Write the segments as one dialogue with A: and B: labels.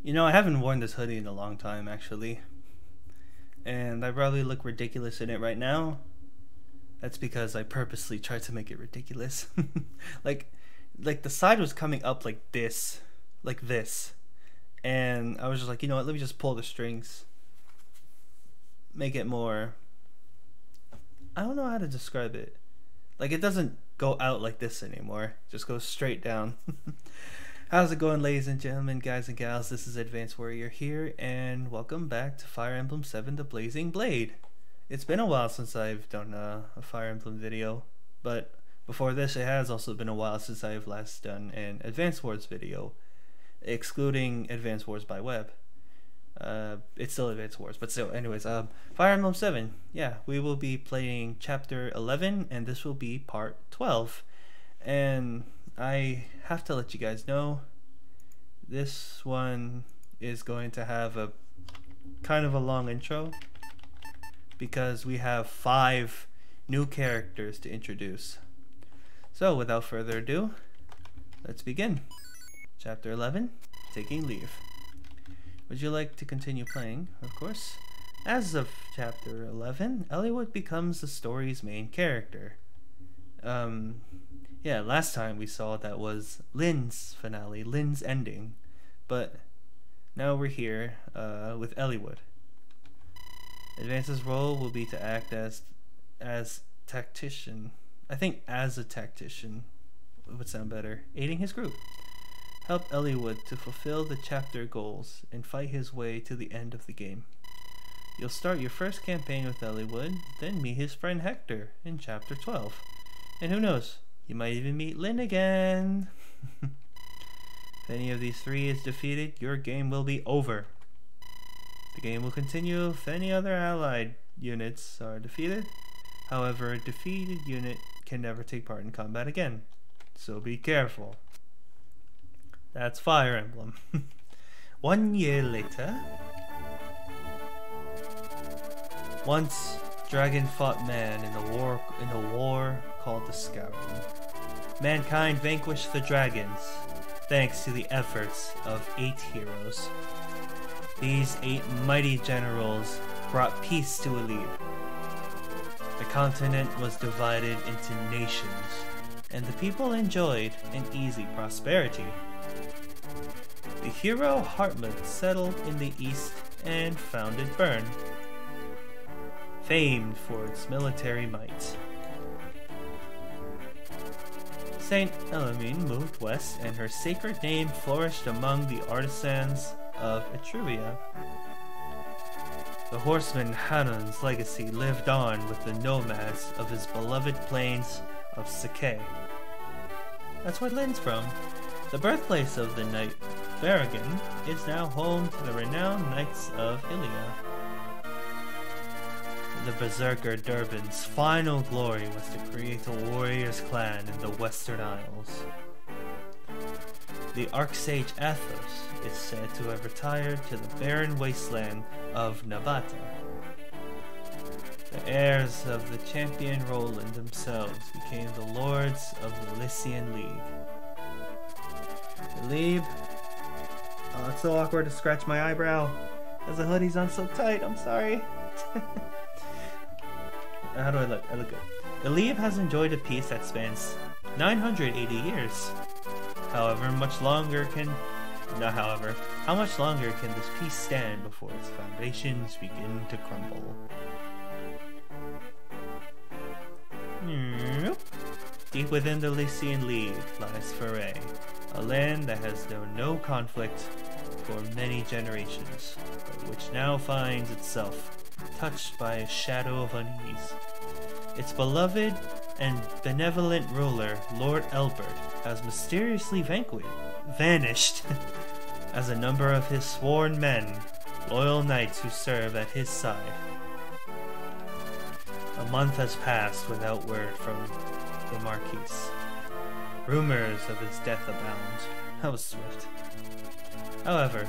A: You know, I haven't worn this hoodie in a long time, actually. And I probably look ridiculous in it right now. That's because I purposely tried to make it ridiculous. like, like the side was coming up like this. Like this. And I was just like, you know what, let me just pull the strings. Make it more... I don't know how to describe it. Like, it doesn't go out like this anymore. It just goes straight down. How's it going, ladies and gentlemen, guys and gals? This is Advanced Warrior here, and welcome back to Fire Emblem 7 The Blazing Blade. It's been a while since I've done a Fire Emblem video, but before this it has also been a while since I've last done an Advanced Wars video, excluding Advanced Wars by web. It's still Advanced Wars, but still, anyways, Fire Emblem 7, yeah, we will be playing Chapter 11, and this will be Part 12, and I have to let you guys know, this one is going to have a kind of a long intro, because we have 5 new characters to introduce. So, without further ado, let's begin. Chapter 11, Taking Leave. Would you like to continue playing? Of course. As of Chapter 11, Eliwood becomes the story's main character. Yeah, last time we saw that was Lynn's finale, Lynn's ending. But now we're here with Eliwood. Advance's role will be to act as tactician. I think as a tactician would sound better. Aiding his group. Help Eliwood to fulfill the chapter goals and fight his way to the end of the game. You'll start your first campaign with Eliwood, then meet his friend Hector in Chapter 12. And who knows, you might even meet Lynn again. If any of these 3 is defeated, your game will be over. The game will continue if any other allied units are defeated. However, a defeated unit can never take part in combat again, so be careful. That's Fire Emblem. 1 year later. Once, dragon fought man in a war called the Scouring. Mankind vanquished the dragons, thanks to the efforts of 8 heroes. These 8 mighty generals brought peace to Eliwood. The continent was divided into nations, and the people enjoyed an easy prosperity. The hero Heartland settled in the east and founded Bern, famed for its military might. Saint Elamine moved west, and her sacred name flourished among the artisans of Etruria. The horseman Hanun's legacy lived on with the nomads of his beloved plains of Sakei. That's where Lynn's from. The birthplace of the knight Berrigan is now home to the renowned Knights of Ilia. The Berserker Durban's final glory was to create a warrior's clan in the Western Isles. The Archsage Athos is said to have retired to the barren wasteland of Nabata. The heirs of the champion Roland themselves became the lords of the Lycian League. The League... Oh, it's so awkward to scratch my eyebrow, as the hoodie's on so tight, I'm sorry. How do I look? I look good. The League has enjoyed a peace that spans 980 years. How much longer can this peace stand before its foundations begin to crumble? Deep within the Lycian League lies Foray, a land that has known no conflict for many generations, but which now finds itself touched by a shadow of unease. Its beloved and benevolent ruler, Lord Elbert, has mysteriously vanished, as a number of his sworn men, loyal knights who serve at his side. A month has passed without word from the Marquis. Rumors of his death abound. That was swift. However,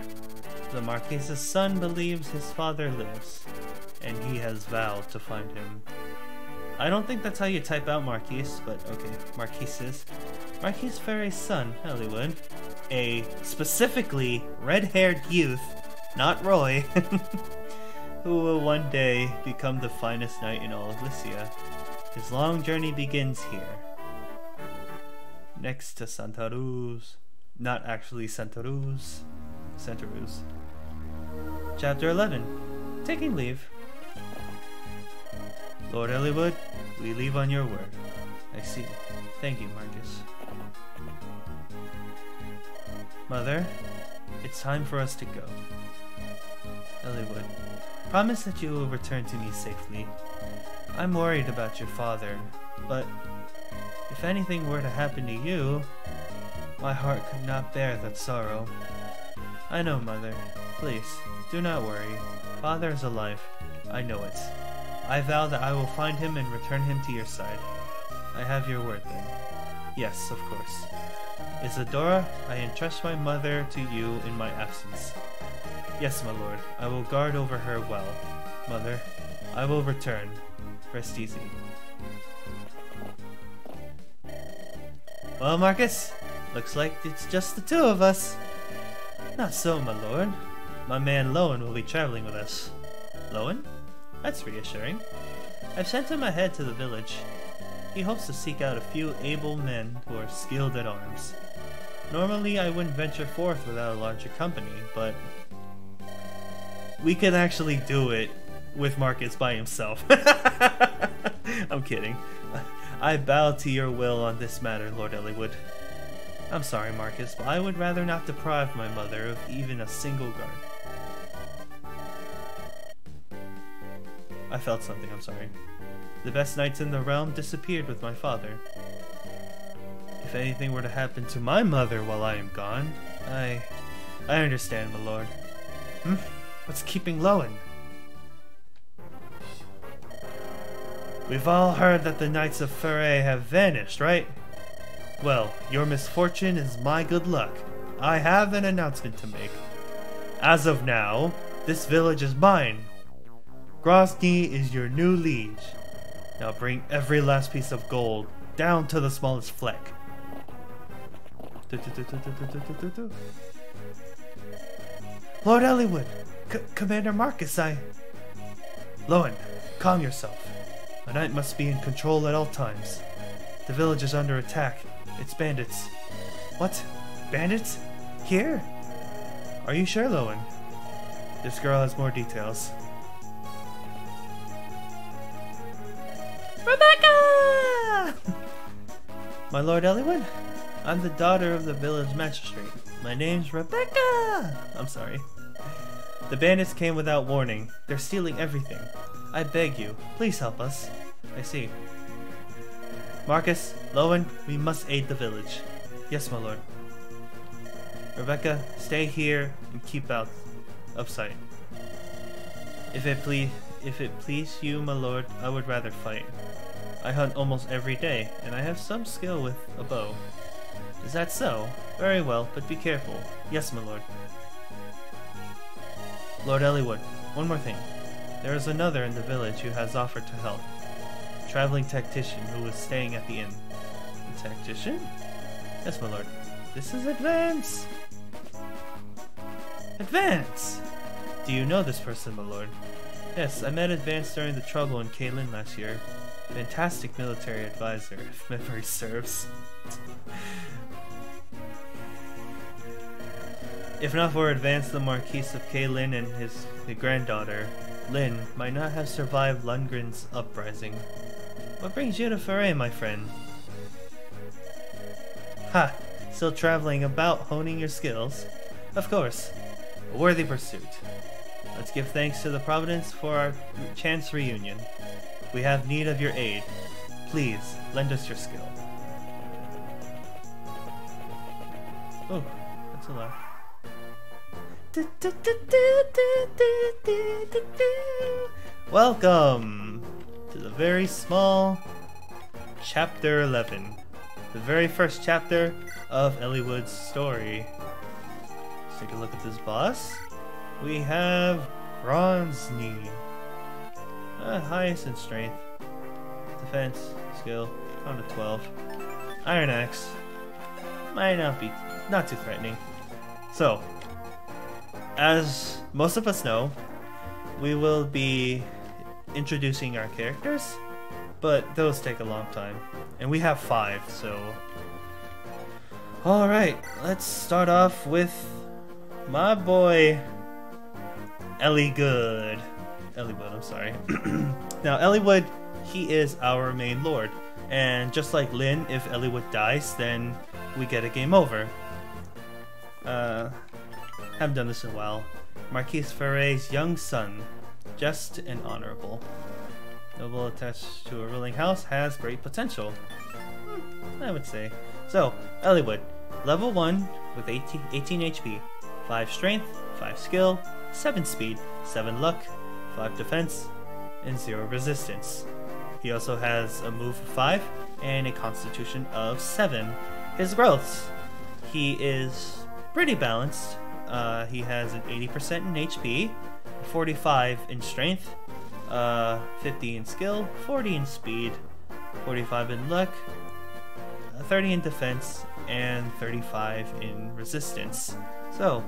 A: the Marquis's son believes his father lives, and he has vowed to find him. I don't think that's how you type out Marquis, but okay, Marquises. Marquis Ferre's son, Eliwood, a specifically red-haired youth, not Roy, who will one day become the finest knight in all of Lycia. His long journey begins here, next to Santa Ruz. Not actually Santa Ruz. Santa Ruz. Chapter 11. Taking leave. Lord Eliwood, we leave on your word. I see. Thank you, Marcus. Mother, it's time for us to go. Eliwood, promise that you will return to me safely. I'm worried about your father, but if anything were to happen to you, my heart could not bear that sorrow. I know, Mother. Please, do not worry. Father is alive. I know it. I vow that I will find him and return him to your side. I have your word then. Yes, of course. Isadora, I entrust my mother to you in my absence. Yes, my lord. I will guard over her well. Mother, I will return. Rest easy. Well, Marcus, looks like it's just the two of us. Not so, my lord. My man Lowen will be traveling with us. Lowen? That's reassuring. I've sent him ahead to the village. He hopes to seek out a few able men who are skilled at arms. Normally, I wouldn't venture forth without a larger company, but we can actually do it with Marcus by himself. I'm kidding. I bow to your will on this matter, Lord Eliwood. I'm sorry, Marcus, but I would rather not deprive my mother of even a single guard. I felt something, I'm sorry. The best knights in the realm disappeared with my father. If anything were to happen to my mother while I am gone, I understand, my lord. What's keeping Lowen? We've all heard that the Knights of Foray have vanished, right? Well, your misfortune is my good luck. I have an announcement to make. As of now, this village is mine. Grosny is your new liege. Now bring every last piece of gold down to the smallest fleck. Lord Eliwood, Commander Marcus, Lowen, calm yourself. A knight must be in control at all times. The village is under attack. It's bandits. What? Bandits? Here? Are you sure, Lowen? This girl has more details. Rebecca! My Lord Eliwood? I'm the daughter of the village magistrate. My name's Rebecca! I'm sorry. The bandits came without warning. They're stealing everything. I beg you, please help us. I see. Marcus, Lowen, we must aid the village. Yes, my lord. Rebecca, stay here and keep out of sight. If it please you, my lord, I would rather fight. I hunt almost every day, and I have some skill with a bow. Is that so? Very well, but be careful. Yes, my lord. Lord Eliwood, one more thing. There is another in the village who has offered to help. A traveling tactician who is staying at the inn. A tactician? Yes, my lord. This is Advance! Advance! Do you know this person, my lord? Yes, I met Advance during the trouble in Kaelin last year. Fantastic military advisor, if memory serves. If not for Advance, the Marquis of Kaelin and his granddaughter, Lynn, might not have survived Lundgren's uprising. What brings you to Foray, my friend? Ha! Still traveling about, honing your skills? Of course. A worthy pursuit. Let's give thanks to the Providence for our chance reunion. We have need of your aid. Please, lend us your skill. Oh, that's a lot. Welcome to the very small chapter 11, the very first chapter of Eliwood's story. Let's take a look at this boss. We have Grosny, highest in strength, defense, skill, down to 12. Iron Axe might not be not too threatening. So, as most of us know, we will be introducing our characters, but those take a long time. And we have 5, so... Alright, let's start off with my boy Eliwood. I'm sorry. Now, Eliwood, he is our main lord. And just like Lyn, if Eliwood dies, then we get a game over. Haven't done this in a while. Marquis Ferre's young son, just and honorable. Noble attached to a ruling house, has great potential. I would say. So, Eliwood, level 1 with 18 HP, 5 strength, 5 skill, 7 speed, 7 luck, 5 defense, and 0 resistance. He also has a move of 5 and a constitution of 7. His growths, he is pretty balanced. He has an 80% in HP, 45 in strength, 50 in skill, 40 in speed, 45 in luck, 30 in defense, and 35 in resistance. So,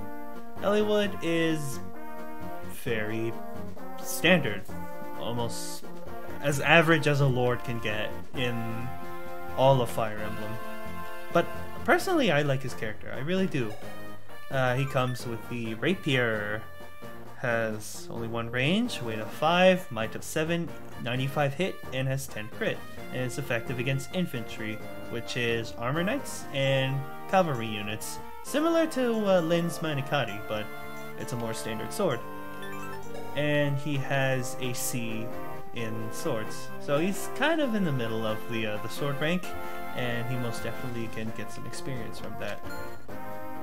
A: Eliwood is very standard, almost as average as a lord can get in all of Fire Emblem. But personally, I like his character, I really do. He comes with the Rapier, has only 1 range, weight of 5, might of 7, 95 hit, and has 10 crit. And it's effective against infantry, which is armor knights and cavalry units, similar to Lyn's Manikari, but it's a more standard sword. And he has AC in swords, so he's kind of in the middle of the sword rank, and he most definitely can get some experience from that.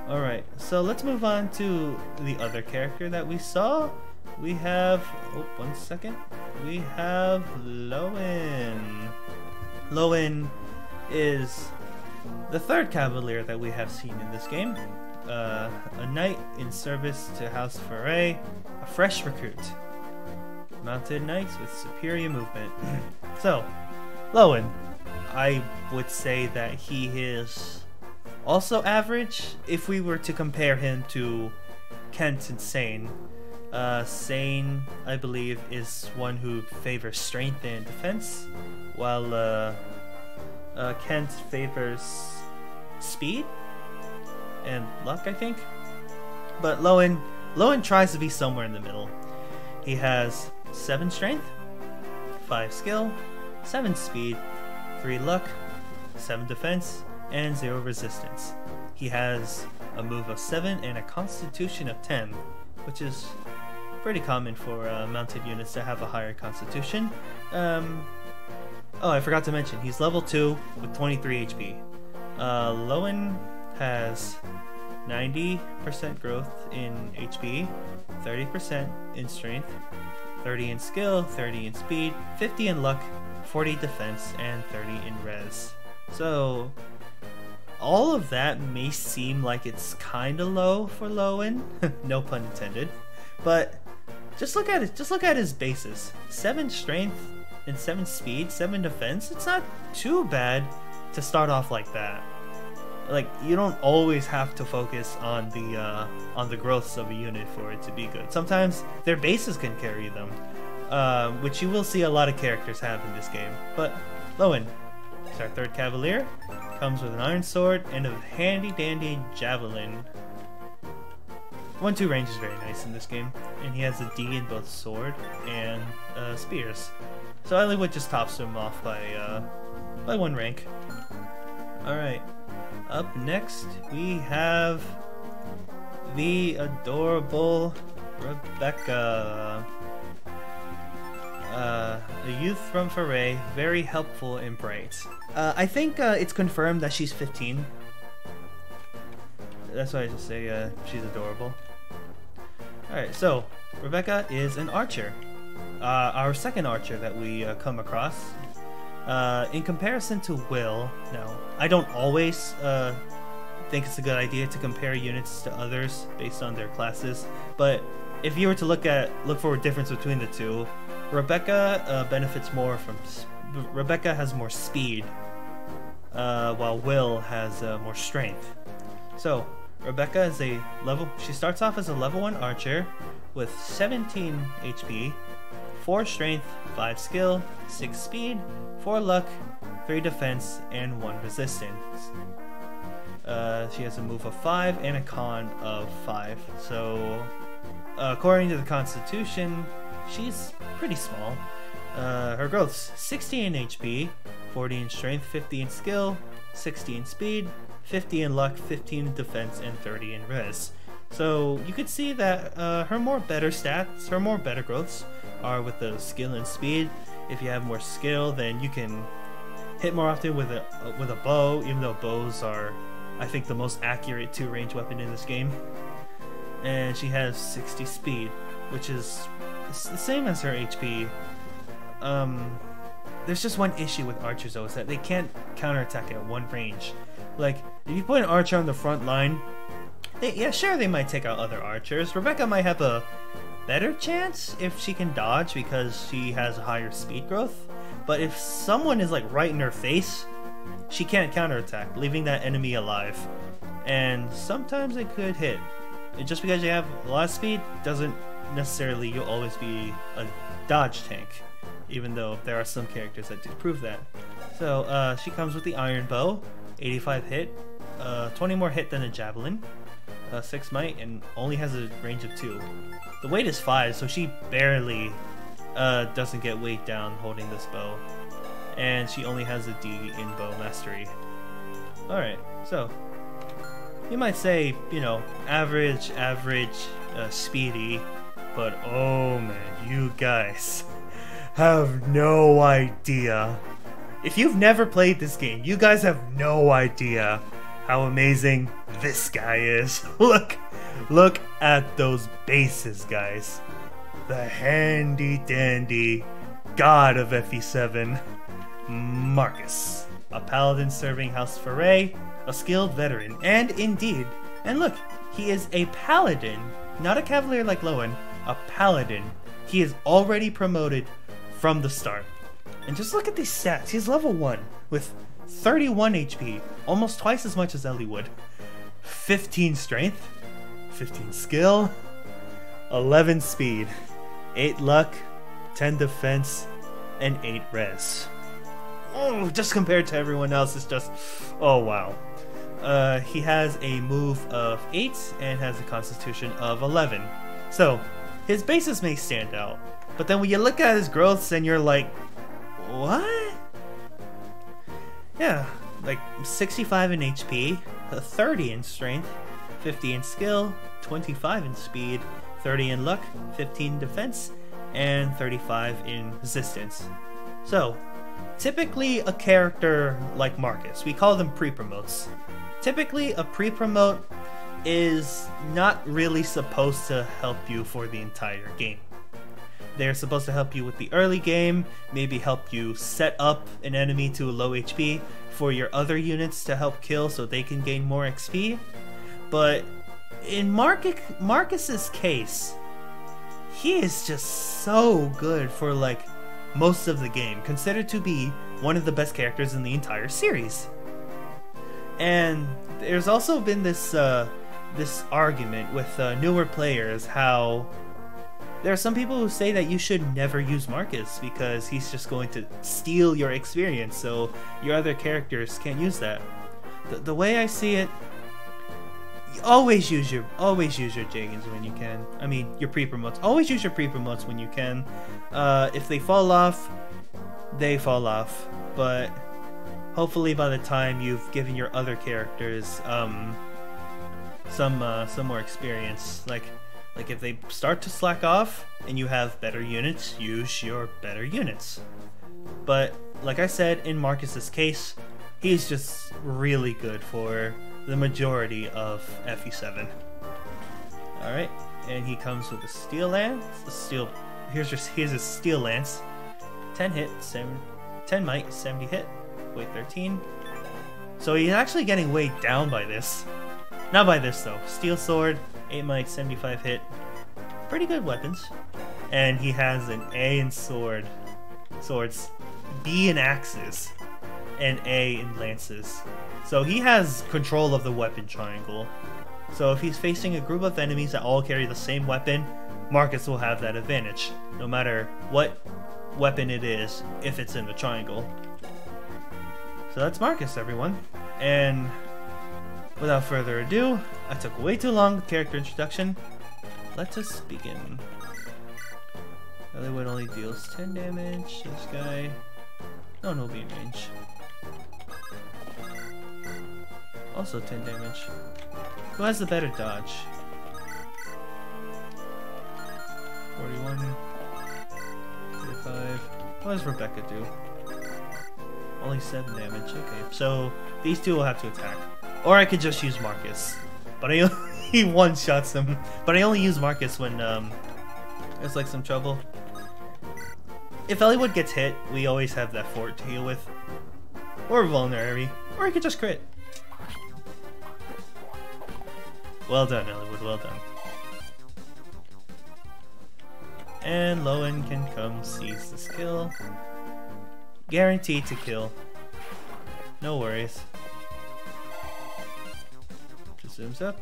A: Alright, so let's move on to the other character that we saw. We have... oh, 1 second. We have Lowen. Lowen is the 3rd cavalier that we have seen in this game. A knight in service to House Foray, a fresh recruit. Mounted knights with superior movement. So, Lowen, I would say that he is also average if we were to compare him to Kent and Sane. Sane, I believe, is one who favors strength and defense, while Kent favors speed and luck, I think. But Lowen tries to be somewhere in the middle. He has 7 strength, 5 skill, 7 speed, 3 luck, 7 defense, and 0 resistance. He has a move of 7 and a constitution of 10, which is pretty common for mounted units to have a higher constitution. Oh, I forgot to mention, he's level 2 with 23 HP. Lowen has 90% growth in HP, 30% in strength, 30 in skill, 30 in speed, 50 in luck, 40 defense, and 30 in res. So, all of that may seem like it's kinda low for Lowen, no pun intended, but just look at it. Just look at his bases: 7 strength and 7 speed, 7 defense. It's not too bad to start off like that. Like, you don't always have to focus on the growths of a unit for it to be good. Sometimes their bases can carry them, which you will see a lot of characters have in this game. But Lowen, he's our 3rd cavalier. Comes with an iron sword and a handy dandy javelin. 1-2 range is very nice in this game, and he has a D in both sword and spears. So Eliwood just tops him off by 1 rank. Alright, up next we have the adorable Rebecca. A youth from Foray, very helpful and bright. I think it's confirmed that she's 15. That's why I just say she's adorable. Alright, so Rebecca is an archer. Our 2nd archer that we come across. In comparison to Will, now, I don't always think it's a good idea to compare units to others based on their classes, but if you were to look for a difference between the two, Rebecca benefits more from... Rebecca has more speed, while Will has more strength. So, Rebecca is she starts off as a level 1 archer with 17 HP, 4 strength, 5 skill, 6 speed, 4 luck, 3 defense, and 1 resistance. She has a move of 5 and a con of 5. So, according to the Constitution, she's pretty small. Her growth's 60 in HP, 40 in strength, 50 in skill, 60 in speed, 50 in luck, 15 in defense, and 30 in res. So you could see that her more better growths are with the skill and speed. If you have more skill, then you can hit more often with a bow, even though bows are, I think, the most accurate 2-range weapon in this game. And she has 60 speed, which is the same as her HP. There's just one issue with archers though, is that they can't counterattack at one range. Like, if you put an archer on the front line, they might take out other archers. Rebecca might have a better chance if she can dodge because she has a higher speed growth. But if someone is like right in her face, she can't counterattack, leaving that enemy alive. And sometimes it could hit. And just because you have a lot of speed doesn't necessarily you'll always be a dodge tank, even though there are some characters that do prove that. So she comes with the iron bow, 85 hit, 20 more hit than a javelin, 6 might, and only has a range of 2. The weight is 5, so she barely doesn't get weighed down holding this bow. And she only has a D in bow mastery. Alright, so you might say, you know, average, speedy, but oh man, you guys have no idea. If you've never played this game, you guys have no idea how amazing this guy is. Look at those bases, guys. The handy dandy god of FE7, Marcus, a paladin serving House Foray, a skilled veteran, and look, he is a paladin, not a cavalier like Lowen, a paladin. He is already promoted from the start. And just look at these stats. He's level 1 with 31 HP, almost twice as much as Eliwood, 15 strength, 15 skill, 11 speed, 8 luck, 10 defense, and 8 res. Oh, just compared to everyone else, it's just, oh wow. He has a move of 8 and has a constitution of 11. So, his bases may stand out, but then when you look at his growths and you're like, what? Yeah, like 65 in HP, 30 in strength, 50 in skill, 25 in speed, 30 in luck, 15 in defense, and 35 in resistance. So, typically a character like Marcus, we call them pre-promotes. Typically a pre-promote is not really supposed to help you for the entire game. They're supposed to help you with the early game, maybe help you set up an enemy to a low HP for your other units to help kill so they can gain more XP. But in Marcus's case, he is just so good for like most of the game, considered to be one of the best characters in the entire series. And there's also been this argument with newer players how there are some people who say that you should never use Marcus because he's just going to steal your experience, so your other characters can't use that. The way I see it, always use your Jagans when you can. I mean, your pre-promotes. Always use your pre-promotes when you can. If they fall off, they fall off. But hopefully by the time you've given your other characters some more experience, like if they start to slack off and you have better units, use your better units. But like I said, in Marcus's case, he's just really good for the majority of FE7. Alright, and he comes with a steel lance. Here's his steel lance. 10 hit, 10 might, 70 hit, weight 13. So he's actually getting weighed down by this. Not by this though. Steel sword, 8 might, 75 hit. Pretty good weapons. And he has an A in swords, B in axes, and A in lances. So he has control of the weapon triangle. So if he's facing a group of enemies that all carry the same weapon, Marcus will have that advantage, no matter what weapon it is, if it's in the triangle. So that's Marcus, everyone. And without further ado, I took way too long with character introduction. Let us begin. Eliwood only deals 10 damage. This guy... no, no beam range. Also 10 damage. Who has the better dodge? 41. 35. What does Rebecca do? Only 7 damage. Okay, so these two will have to attack. Or I could just use Marcus. But he one-shots them. But I only use Marcus when there's like some trouble. If Eliwood gets hit, we always have that fort to heal with. Or vulnerary. Or he could just crit. Well done, Eliwood, well done. And Lowen can come seize this kill. Guaranteed to kill. No worries. Just zooms up.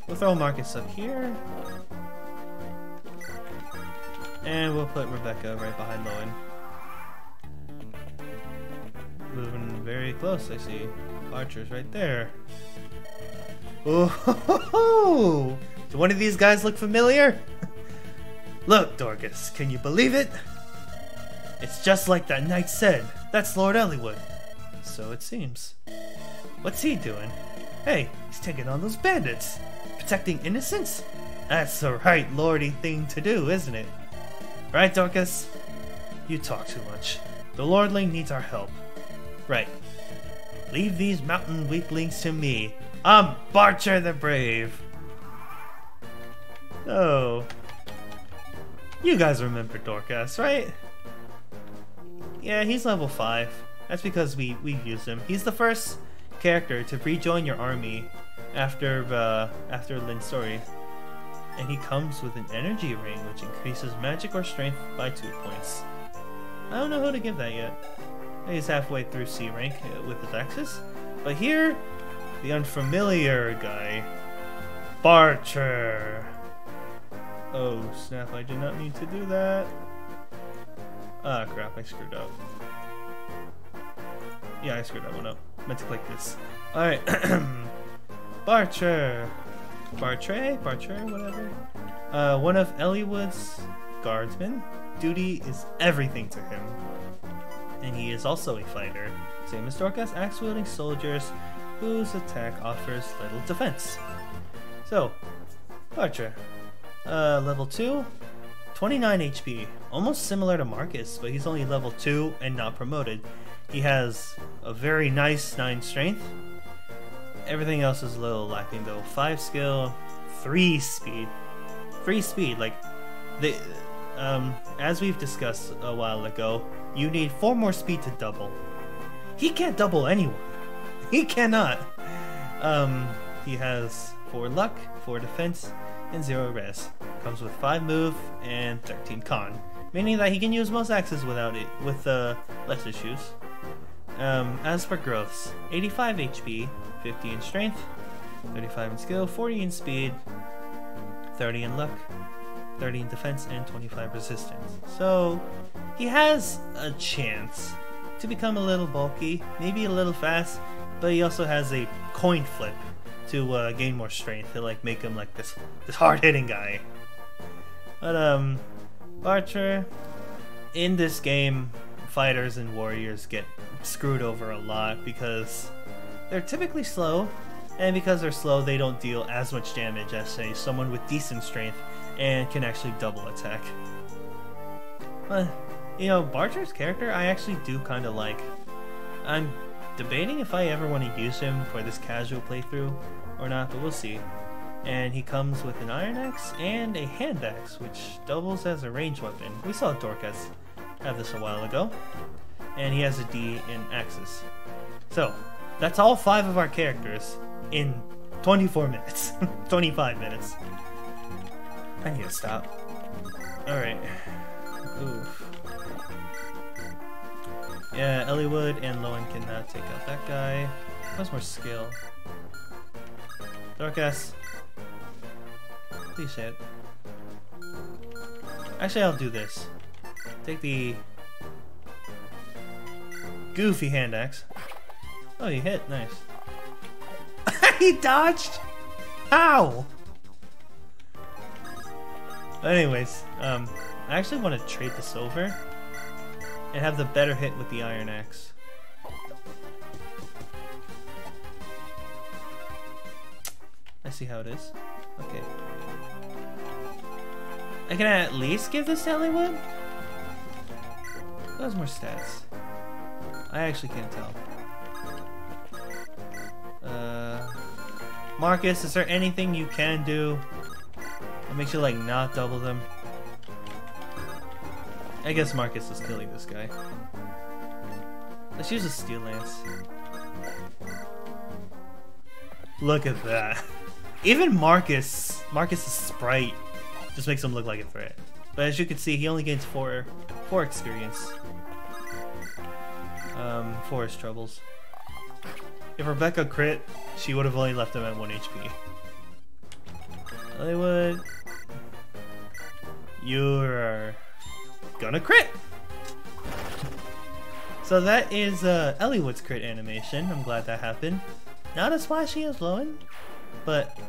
A: We'll throw Marcus up here. And we'll put Rebecca right behind Lowen. Moving very close, I see. Archer's right there. Oh, do one of these guys look familiar? Look, Dorcas, can you believe it? It's just like that knight said. That's Lord Eliwood. So it seems. What's he doing? Hey, he's taking on those bandits. Protecting innocents? That's the right lordy thing to do, isn't it? Right, Dorcas? You talk too much. The lordling needs our help. Right. Leave these mountain weaklings to me. I'm Barcher the Brave. Oh. You guys remember Dorcas, right? Yeah, he's level 5. That's because we used him. He's the first character to rejoin your army after Lynn's story. And he comes with an energy ring which increases magic or strength by 2 points. I don't know who to give that yet. He's halfway through C rank with his axes. But here, the unfamiliar guy, Barcher. Oh snap, I did not mean to do that. Ah crap, I screwed up. Yeah, I screwed that one up. Meant to click this. Alright. Barcher. Barcher, whatever. One of Eliwood's guardsmen. Duty is everything to him. And he is also a fighter. Same as Dorcas, axe-wielding soldiers whose attack offers little defense. So, Barcher. Level 2, 29 HP. Almost similar to Marcus, but he's only level 2 and not promoted. He has a very nice 9 strength. Everything else is a little lacking though. 5 skill, 3 speed. 3 speed, like, they, as we've discussed a while ago, you need 4 more speed to double. He can't double anyone. He cannot. He has 4 luck, 4 defense, and 0 res. Comes with 5 move and 13 con, meaning that he can use most axes without it, with less issues. As for growths, 85 HP, 50 in strength, 35 in skill, 40 in speed, 30 in luck, 30 in defense, and 25 resistance. So he has a chance to become a little bulky, maybe a little fast, but he also has a coin flip to gain more strength, to like make him like this hard-hitting guy. But Barcher, in this game, fighters and warriors get screwed over a lot because they're typically slow, and because they're slow, they don't deal as much damage as, say, someone with decent strength and can actually double attack. But, you know, Barcher's character I actually do kind of like. I'm debating if I ever want to use him for this casual playthrough or not, but we'll see. And he comes with an iron axe and a hand axe, which doubles as a ranged weapon. We saw Dorcas have this a while ago. And he has a D in axes. So, that's all 5 of our characters in 24 minutes. 25 minutes. I need to stop. Alright. Oof. Yeah, Eliwood and Lowen can take out that guy. Has more skill. Dorcas. Please hit. Actually, I'll do this. Take the goofy hand axe. Oh, you hit. Nice. He dodged? How? Anyways, I actually want to trade this over and have the better hit with the iron axe. I see how it is. Okay. I can at least give this to Eliwood? Who has more stats? I actually can't tell. Marcus, is there anything you can do that makes you like not double them? I guess Marcus is killing this guy. Let's use a steel lance. Look at that. Even Marcus's sprite just makes him look like a threat. But as you can see, he only gains 4 experience. For his troubles. If Rebecca crit, she would have only left him at 1 HP. Eliwood, you're gonna crit! So that is Eliwood's crit animation. I'm glad that happened. Not as flashy as Lowen, but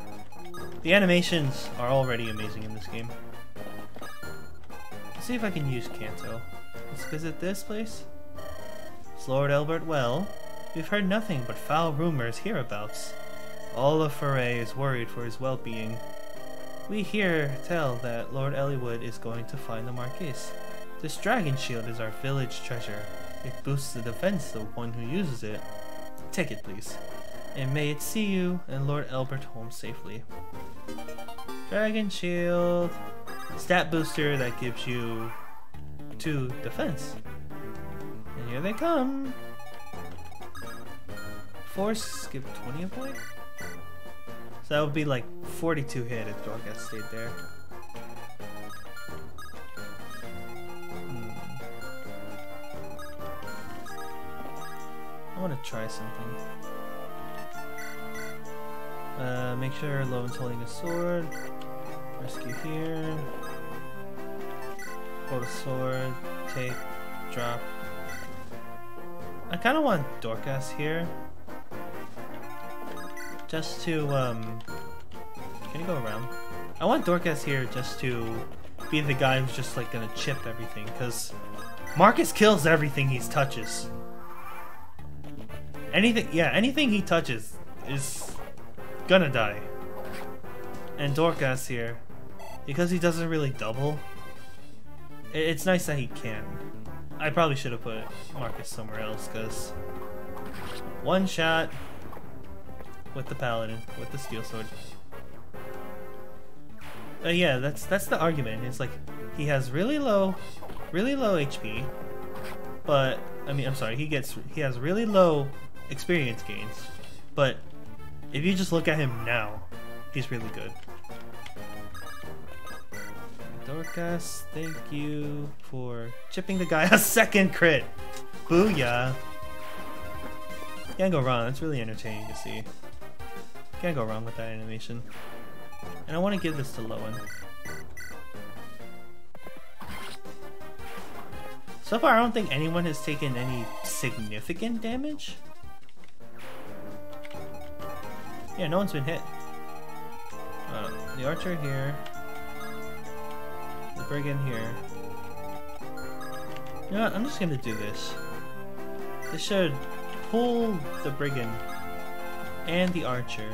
A: the animations are already amazing in this game. Let's see if I can use Kanto. Let's visit this place. It's Lord Elbert well. We've heard nothing but foul rumors hereabouts. All of Foray is worried for his well-being. We hear tell that Lord Eliwood is going to find the Marquise. This dragon shield is our village treasure. It boosts the defense of one who uses it. Take it, please. And may it see you and Lord Elbert home safely. Dragon shield. Stat booster that gives you 2 defense. And here they come. Force skip 20 a point? So that would be like 42 hit if Dorcas stayed there. I want to try something. Make sure Lowen's holding a sword. Rescue here. Hold a sword. Take. Drop. I kind of want Dorcas here. Just to, can you go around? I want Dorcas here just to be the guy who's just like gonna chip everything, because Marcus kills everything he touches. Anything he touches is gonna die. And Dorcas here, because he doesn't really double, it's nice that he can. I probably should have put Marcus somewhere else, because one shot with the paladin, with the steel sword. Yeah, that's the argument. It's like he has really low HP, but I mean, I'm sorry, he has really low experience gains, but if you just look at him now, he's really good. Dorcas, thank you for chipping the guy a second crit. Booyah! Can't go wrong. That's really entertaining to see. Can't go wrong with that animation. And I want to give this to Lowen. So far, I don't think anyone has taken any significant damage. Yeah, no one's been hit. The archer here. The brigand here. You know what? I'm just gonna do this. This should pull the brigand and the archer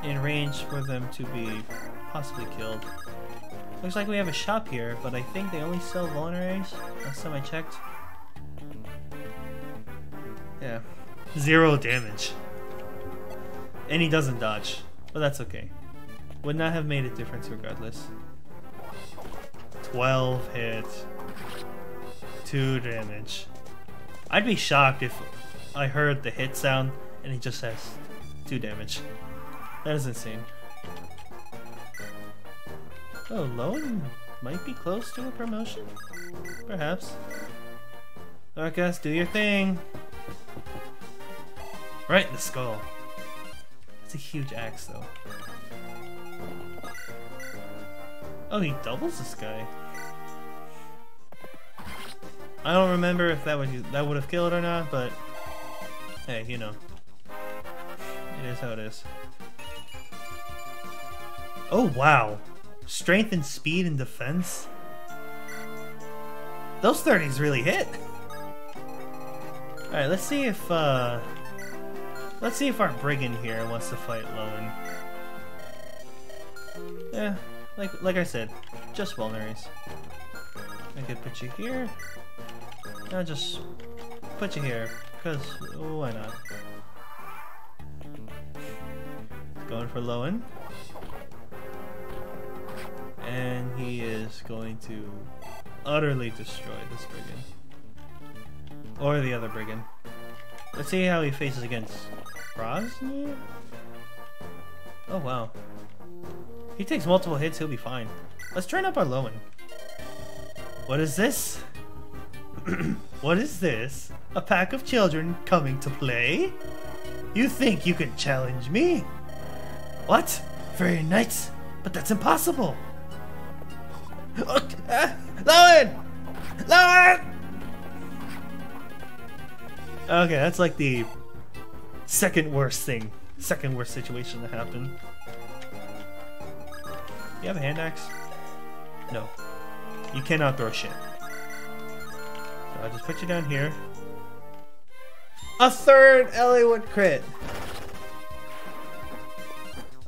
A: in range for them to be possibly killed. Looks like we have a shop here, but I think they only sell vulneraries last time I checked. Yeah. 0 damage. And he doesn't dodge, but that's okay. Would not have made a difference regardless. 12 hits. 2 damage. I'd be shocked if I heard the hit sound and he just has 2 damage. That is insane. Oh, Lowen might be close to a promotion? Perhaps. Dorcas, do your thing. Right in the skull. It's a huge axe, though. Oh, he doubles this guy. I don't remember if that would have killed or not, but hey, you know, it is how it is. Oh wow, strength and speed and defense. Those 30s really hit. All right, let's see if our brigand here wants to fight Lowen. Yeah, like I said, just vulneraries. I could put you here. I'll just put you here, because why not? Going for Lowen. And he is going to utterly destroy this brigand. Or the other brigand. Let's see how he faces against Grozny? Oh wow. He takes multiple hits, he'll be fine. Let's train up our Lowen. What is this? What is this? A pack of children coming to play? You think you can challenge me? What? Very nice, but that's impossible. Lowen! Lowen! Okay, that's like the second worst situation that happened. You have a hand axe? No. You cannot throw shit. So I'll just put you down here. A third Eliwood crit!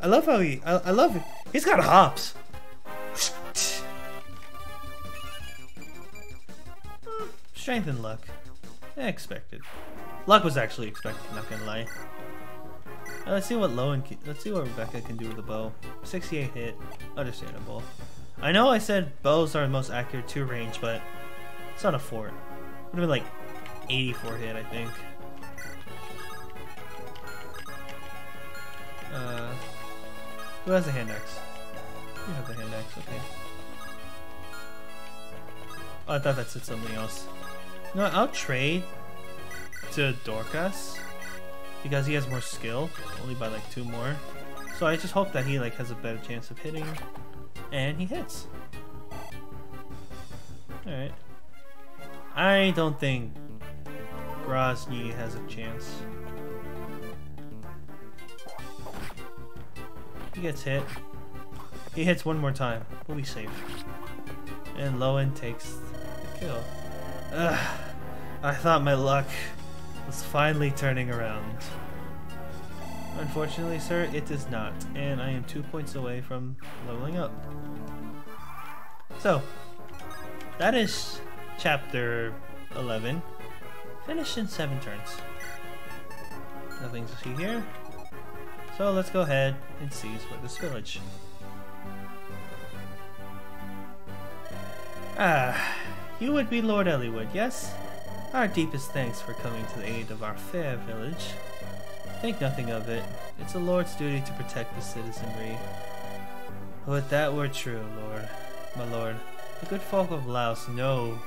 A: I love how I love it. He's got hops. Strength and luck. Expected. Luck was actually expected, not gonna lie. Let's see what let's see what Rebecca can do with the bow. 68 hit. Understandable. I know I said bows are the most accurate to range, but it's not a fort. Would have been like 84 hit, I think. Who has a hand axe? You have the hand axe, okay. Oh, I thought that said something else. You know what, I'll trade to Dorcas because he has more skill, only by like 2 more. So I just hope that he like has a better chance of hitting, and he hits. All right. I don't think Grozny has a chance. He gets hit. He hits one more time. We'll be safe. And Lowen takes the kill. Ugh. I thought my luck was finally turning around. Unfortunately, sir, it is not. And I am 2 points away from leveling up. So, that is chapter 11. Finished in 7 turns. Nothing to see here. So let's go ahead and seize for this village. Ah, you would be Lord Eliwood, yes? Our deepest thanks for coming to the aid of our fair village. Think nothing of it. It's a lord's duty to protect the citizenry. Would that were true, my lord. The good folk of Laos know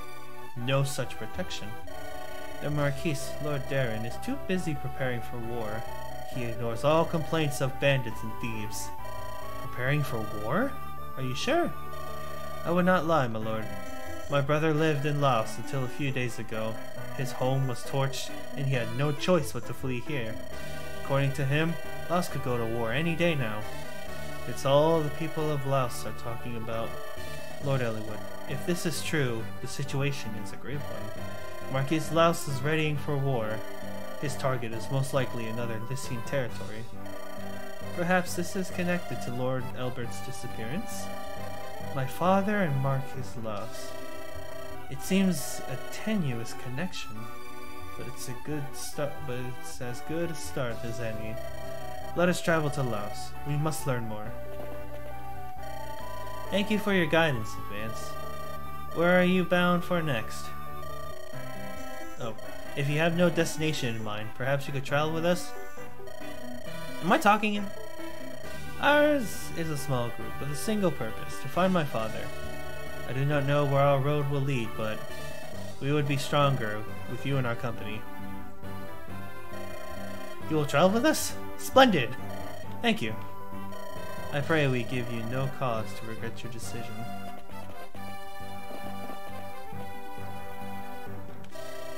A: no such protection. Their Marquis, Lord Darren, is too busy preparing for war. He ignores all complaints of bandits and thieves. Preparing for war? Are you sure? I would not lie, my lord. My brother lived in Laos until a few days ago. His home was torched, and he had no choice but to flee here. According to him, Laos could go to war any day now. It's all the people of Laos are talking about. Lord Eliwood, if this is true, the situation is a grave one. Marquis Laos is readying for war. His target is most likely another Lycian territory. Perhaps this is connected to Lord Elbert's disappearance? My father and Marquis Laos. It seems a tenuous connection, but it's a good start. But it's as good a start as any. Let us travel to Laos. We must learn more. Thank you for your guidance, Advance. Where are you bound for next? Oh, if you have no destination in mind, perhaps you could travel with us? Am I talking in? Ours is a small group with a single purpose, to find my father. I do not know where our road will lead, but We would be stronger with you in our company. You will travel with us? Splendid! Thank you. I pray we give you no cause to regret your decision.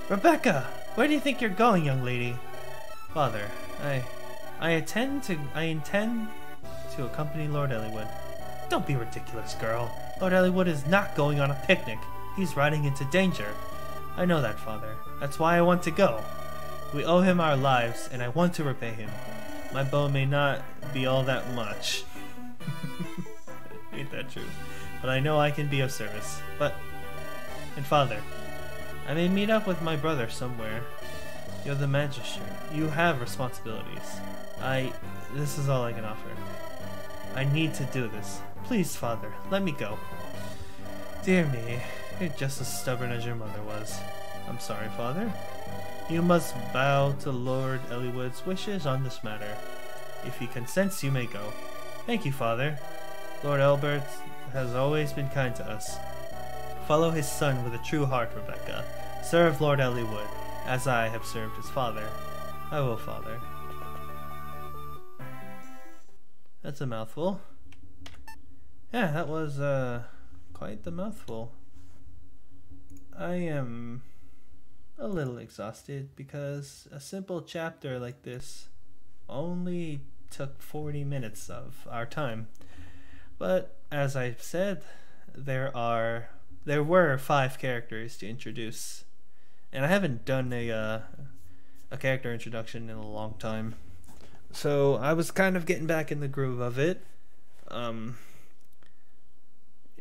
A: Rebecca! Where do you think you're going, young lady? Father, I intend to accompany Lord Eliwood. Don't be ridiculous, girl. Lord Eliwood is not going on a picnic. He's riding into danger. I know that, Father. That's why I want to go. We owe him our lives, and I want to repay him. My bow may not be all that much. Ain't that true? But I know I can be of service. And Father, I may meet up with my brother somewhere. You're the magistrate. You have responsibilities. This is all I can offer. I need to do this. Please, Father, let me go. Dear me, you're just as stubborn as your mother was. I'm sorry, Father. You must bow to Lord Eliwood's wishes on this matter. If he consents, you may go. Thank you, Father. Lord Albert has always been kind to us. Follow his son with a true heart, Rebecca. Serve Lord Eliwood, as I have served his father. I will, Father. That's a mouthful. Yeah, that was quite the mouthful. I am a little exhausted because a simple chapter like this only took 40 minutes of our time. But as I've said, there were 5 characters to introduce, and I haven't done a character introduction in a long time, so I was kind of getting back in the groove of it.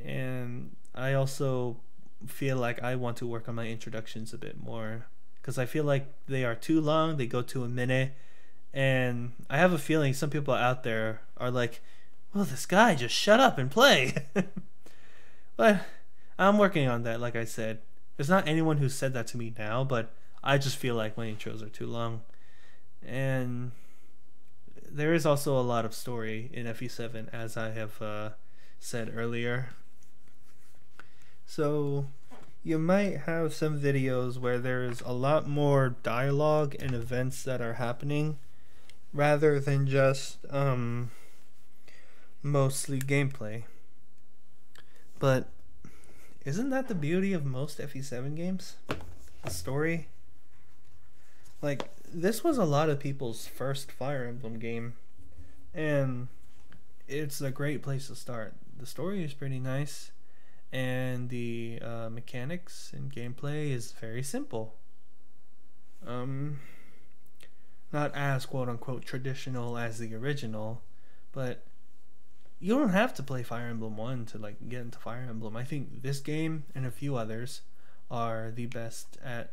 A: And I also feel like I want to work on my introductions a bit more, because I feel like they are too long. They go to a minute, and I have a feeling some people out there are like, well, this guy, just shut up and play. But I'm working on that. Like I said, there's not anyone who said that to me now, but I just feel like my intros are too long. And there is also a lot of story in FE7, as I have said earlier. So you might have some videos where there's a lot more dialogue and events that are happening, rather than just mostly gameplay. But isn't that the beauty of most FE7 games? The story. Like, this was a lot of people's first Fire Emblem game, and it's a great place to start. The story is pretty nice, and the mechanics and gameplay is very simple. Not as quote-unquote traditional as the original, but you don't have to play Fire Emblem 1 to like get into Fire Emblem. I think this game and a few others are the best at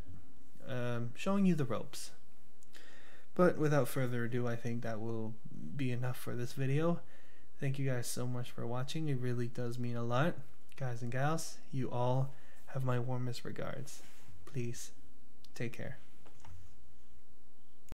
A: showing you the ropes. But without further ado, I think that will be enough for this video. Thank you guys so much for watching. It really does mean a lot. Guys and gals, you all have my warmest regards. Please, take care.